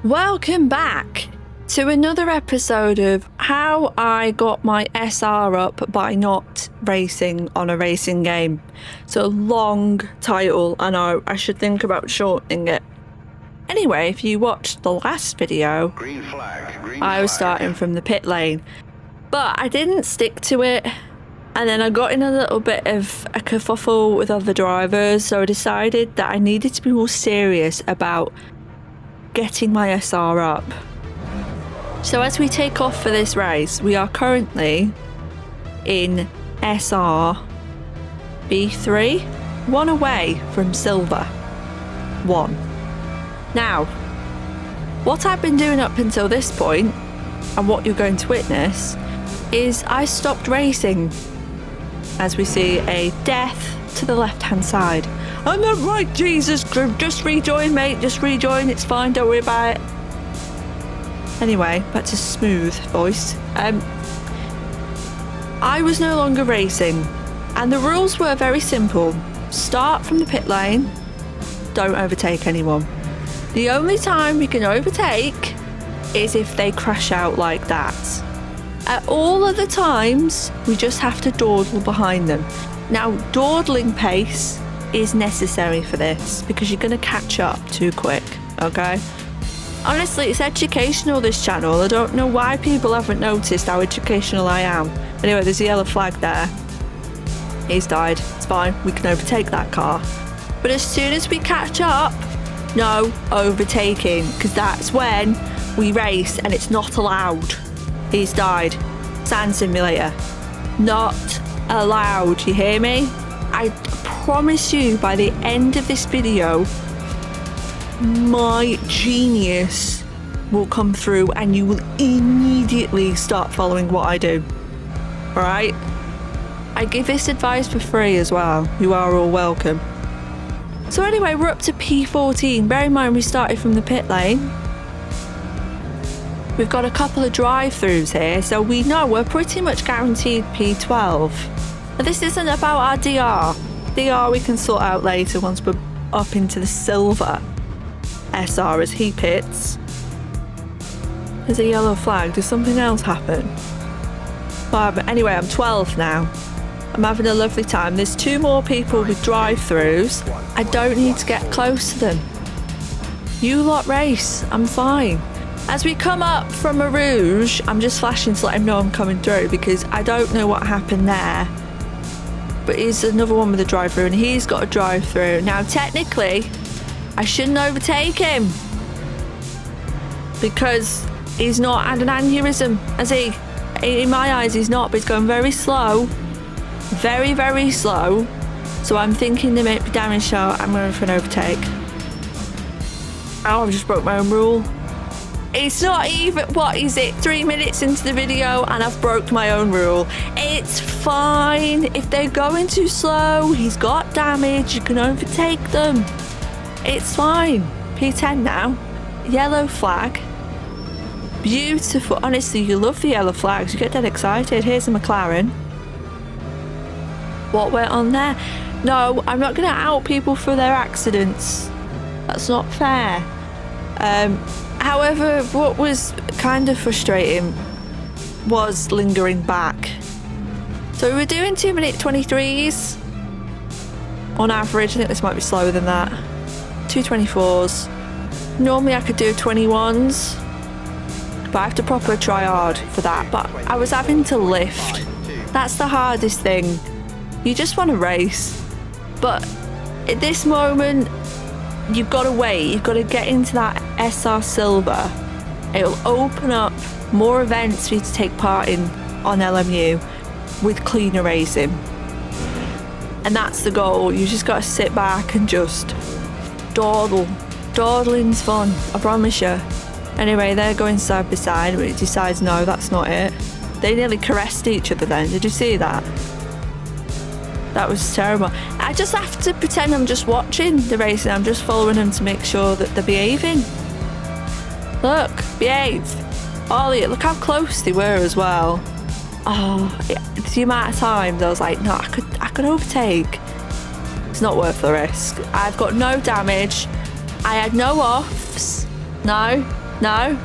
Welcome back to another episode of how I got my SR up by not racing on a racing game. It's a long title, I know, I should think about shortening it. Anyway, if you watched the last video, Green flag. I was starting from the pit lane, but I didn't stick to it, and then I got in a little bit of a kerfuffle with other drivers, so I decided that I needed to be more serious about getting my SR up. So as we take off for this race, we are currently in SR B3, one away from silver, one. Now, what I've been doing up until this point, and what you're going to witness, is I stopped racing. As we see a death to the left-hand side. I'm not right, Jesus, just rejoin, mate, just rejoin, it's fine, don't worry about it. Anyway, back to smooth voice. I was no longer racing, and the rules were very simple. Start from the pit lane, don't overtake anyone. The only time we can overtake is if they crash out like that. At all other times, we just have to dawdle behind them. Now, dawdling pace is necessary for this because you're going to catch up too quick, okay? Honestly, it's educational, this channel. I don't know why people haven't noticed how educational I am. Anyway, there's a yellow flag there. He's died. It's fine. We can overtake that car. But as soon as we catch up, no overtaking, because that's when we race and it's not allowed. He's died. Sand simulator. Not allowed. You hear me? I promise you, by the end of this video, my genius will come through and you will immediately start following what I do. Alright? I give this advice for free as well. You are all welcome. So anyway, we're up to P14. Bear in mind we started from the pit lane. We've got a couple of drive-throughs here, so we know we're pretty much guaranteed P12. But this isn't about our DR. DR we can sort out later once we're up into the silver SR as he pits. There's a yellow flag. Does something else happen? But anyway, I'm 12 now. I'm having a lovely time. There's two more people with drive-throughs. I don't need to get close to them. You lot race. I'm fine. As we come up from a rouge, I'm just flashing to let him know I'm coming through because I don't know what happened there. But he's another one with a drive-through and he's got a drive-through. Now, technically, I shouldn't overtake him because he's not had an aneurysm, has he? In my eyes, he's not, but he's going very slow. Very, very slow. So I'm thinking there may be damage, so I'm going for an overtake. Oh, I've just broke my own rule. It's not even, what is it, 3 minutes into the video and I've broke my own rule. It's fine. If they're going too slow, he's got damage, you can overtake them. It's fine. P10 now. Yellow flag. Beautiful. Honestly, you love the yellow flags. You get dead excited. Here's a McLaren. What went on there? No, I'm not going to out people for their accidents. That's not fair. However, what was kind of frustrating was lingering back. So we were doing 2-minute 23s on average. I think this might be slower than that. 2:24s. Normally I could do 21s, but I have to proper try hard for that. But I was having to lift. That's the hardest thing. You just want to race. But at this moment, you've got to wait. You've got to get into that SR Silver. It'll open up more events for you to take part in on LMU with cleaner racing. And that's the goal. You just got to sit back and just dawdle. Dawdling's fun, I promise you. Anyway, they're going side by side, but it decides no, that's not it. They nearly caressed each other then. Did you see that? That was terrible. I just have to pretend I'm just watching the racing. I'm just following them to make sure that they're behaving. Look, behave. Ollie, look how close they were as well. Oh, the amount of times I was like, no, I could overtake. It's not worth the risk. I've got no damage. I had no offs. No. No?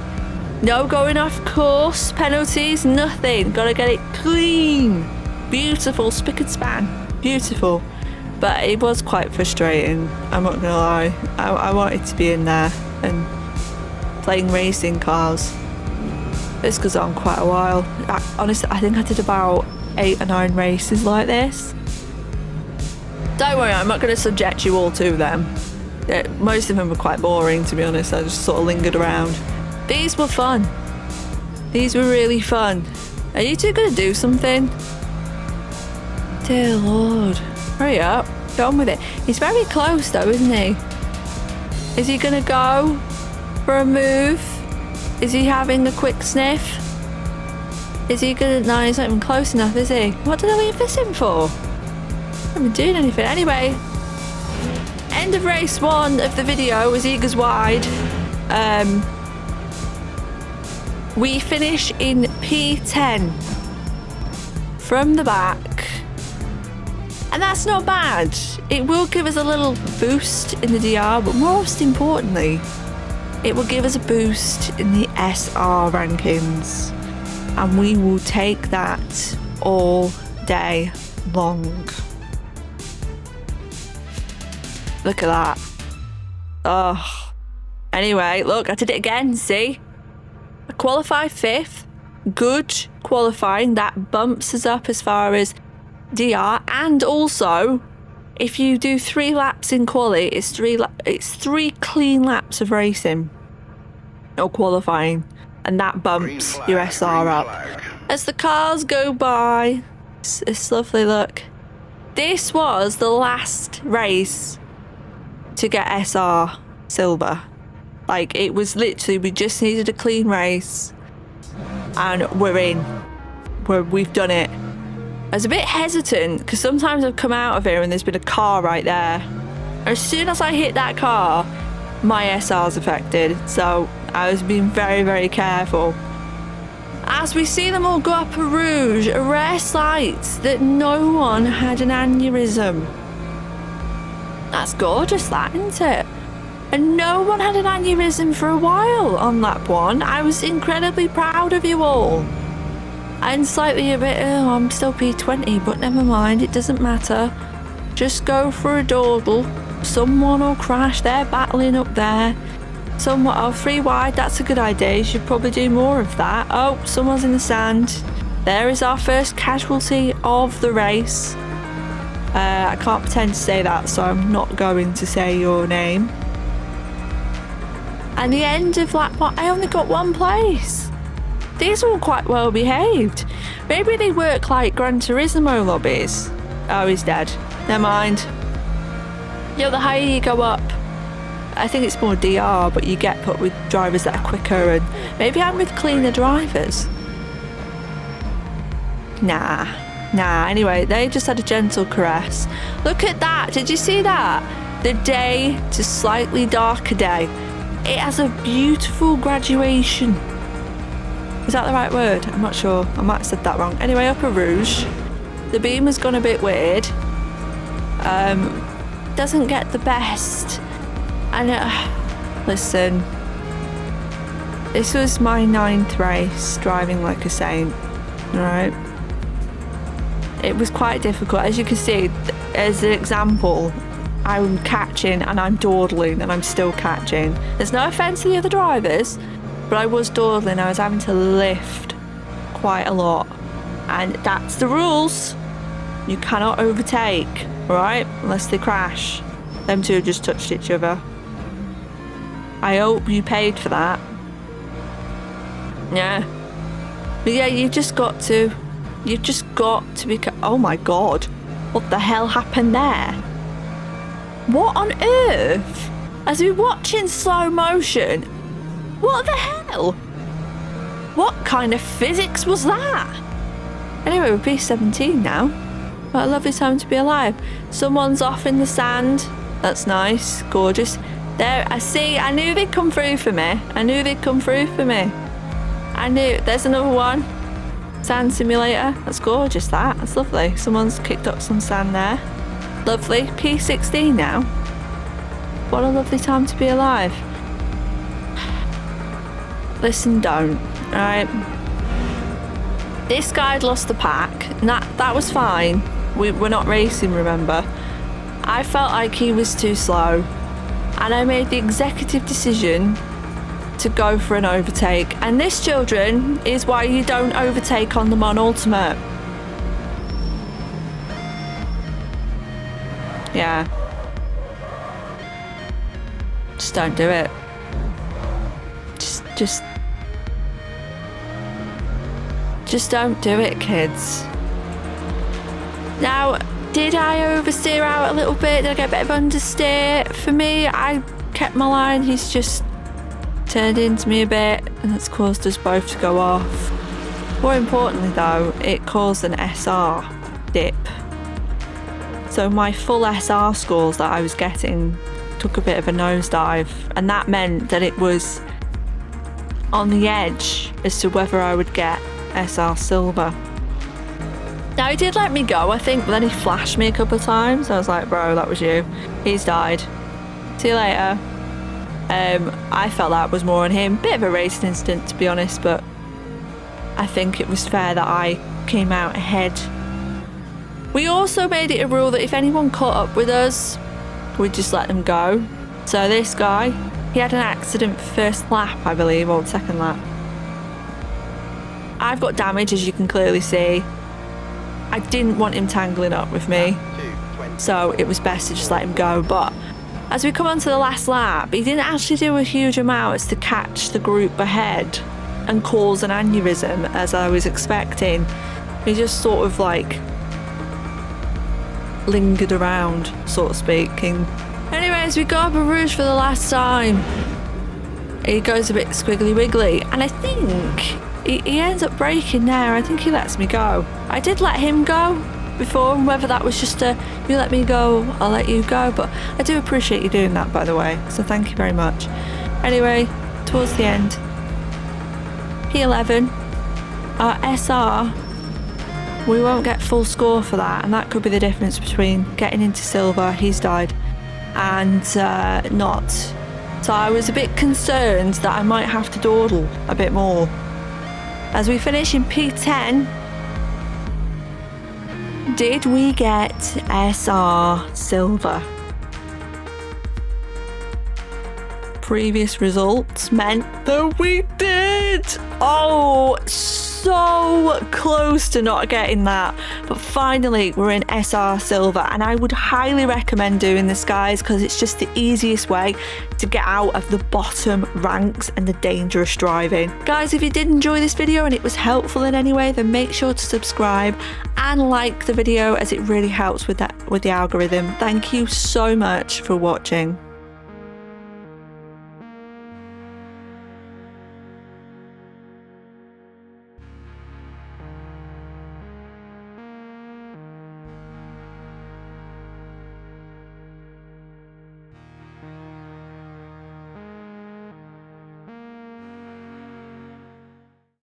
No going off course, penalties, nothing. Gotta get it clean. Beautiful, spick and span. Beautiful. But it was quite frustrating, I'm not gonna lie. I wanted to be in there and playing racing cars. This goes on quite a while. Honestly, I think I did about 8 or 9 races like this. Don't worry, I'm not going to subject you all to them. Most of them were quite boring, to be honest. I just sort of lingered around. These were fun. These were really fun. Are you two going to do something? Dear Lord. Hurry up. Get on with it. He's very close though, isn't he? Is he going to go for a move? Is he having a quick sniff? Is he gonna... No, he's not even close enough, is he? What did I leave this in for? I haven't doing anything. Anyway, end of race 1 of the video was Eagers wide. We finish in P10 from the back. And that's not bad. It will give us a little boost in the DR, but most importantly, it will give us a boost in the SR rankings. And we will take that all day long. Look at that. Oh. Anyway, look, I did it again, see? I qualified 5th. Good qualifying. That bumps us up as far as DR. And also, if you do 3 laps in quali, it's 3 clean laps of racing or qualifying, and that bumps your SR up. As the cars go by, it's lovely. Look, this was the last race to get SR silver. Like, it was literally, we just needed a clean race, and we're in. We've done it. I was a bit hesitant because sometimes I've come out of here and there's been a car right there. As soon as I hit that car, my SR's affected. So I was being very, very careful. As we see them all go up a rouge, a rare sight that no one had an aneurysm. That's gorgeous, that, isn't it? And no one had an aneurysm for a while on lap 1. I was incredibly proud of you all. And slightly a bit, oh, I'm still P20, but never mind, it doesn't matter. Just go for a dawdle. Someone will crash, they're battling up there. Someone, oh, 3 wide, that's a good idea. You should probably do more of that. Oh, someone's in the sand. There is our first casualty of the race. I can't pretend to say that, so I'm not going to say your name. And the end of lap 1, I only got 1 place. These are all quite well behaved. Maybe they work like Gran Turismo lobbies. Oh, he's dead. Never mind. You know, the higher you go up, I think it's more DR, but you get put with drivers that are quicker, and maybe I'm with cleaner drivers. Nah. Anyway, they just had a gentle caress. Look at that. Did you see that? The day to slightly darker day. It has a beautiful graduation. Is that the right word? I'm not sure. I might have said that wrong. Anyway, Upper Rouge. The beam has gone a bit weird. Doesn't get the best. And listen, this was my 9th race driving like a saint. Alright. It was quite difficult. As you can see, as an example, I'm catching and I'm dawdling and I'm still catching. There's no offence to the other drivers, but I was dawdling. I was having to lift quite a lot. And that's the rules. You cannot overtake, right? Unless they crash. Them two just touched each other. I hope you paid for that. Yeah. But yeah, you've just got to be... Oh my God. What the hell happened there? What on earth? As we watch in slow motion, what the hell? What kind of physics was that? Anyway, we're P17 now. What a lovely time to be alive. Someone's off in the sand. That's nice, gorgeous. There, I knew they'd come through for me. I knew. There's another one. Sand simulator. That's gorgeous, that. That's lovely. Someone's kicked up some sand there. Lovely. P16 now. What a lovely time to be alive. listen, don't. Right? This guy'd lost the pack, and that was fine. We're not racing, remember? I felt like he was too slow, and I made the executive decision to go for an overtake. And this, children, is why you don't overtake on the Mon Ultimate. Yeah. Just don't do it. Just don't do it, kids. Now, did I oversteer out a little bit? Did I get a bit of understeer? For me, I kept my line. He's just turned into me a bit, and that's caused us both to go off. More importantly though, it caused an SR dip. So my full SR scores that I was getting took a bit of a nosedive, and that meant that it was on the edge as to whether I would get SR silver. Now he did let me go, I think, but then he flashed me a couple of times. I was like, bro, that was you. He's died. See you later. I felt that was more on him. Bit of a racing incident, to be honest, but I think it was fair that I came out ahead. We also made it a rule that if anyone caught up with us, we'd just let them go. So this guy, he had an accident first lap, I believe, or second lap. I've got damage, as you can clearly see. I didn't want him tangling up with me, so it was best to just let him go. But as we come on to the last lap, he didn't actually do a huge amount as to catch the group ahead and cause an aneurysm, as I was expecting. He just sort of like lingered around, sort of speaking. Anyways, we go up a rouge for the last time. He goes a bit squiggly wiggly, and I think he ends up braking there. I think he lets me go. I did let him go before, and whether that was just a you let me go, I'll let you go, but I do appreciate you doing that, by the way, so thank you very much. Anyway, towards the end, P11, our SR, we won't get full score for that, and that could be the difference between getting into silver, he's died, and not. So I was a bit concerned that I might have to dawdle a bit more. As we finish in P10, did we get SR silver? Previous results meant that we did! Oh, so close to not getting that. But finally, we're in SR silver, and I would highly recommend doing this, guys, because it's just the easiest way to get out of the bottom ranks and the dangerous driving. Guys, if you did enjoy this video and it was helpful in any way, then make sure to subscribe and like the video, as it really helps with the algorithm. Thank you so much for watching.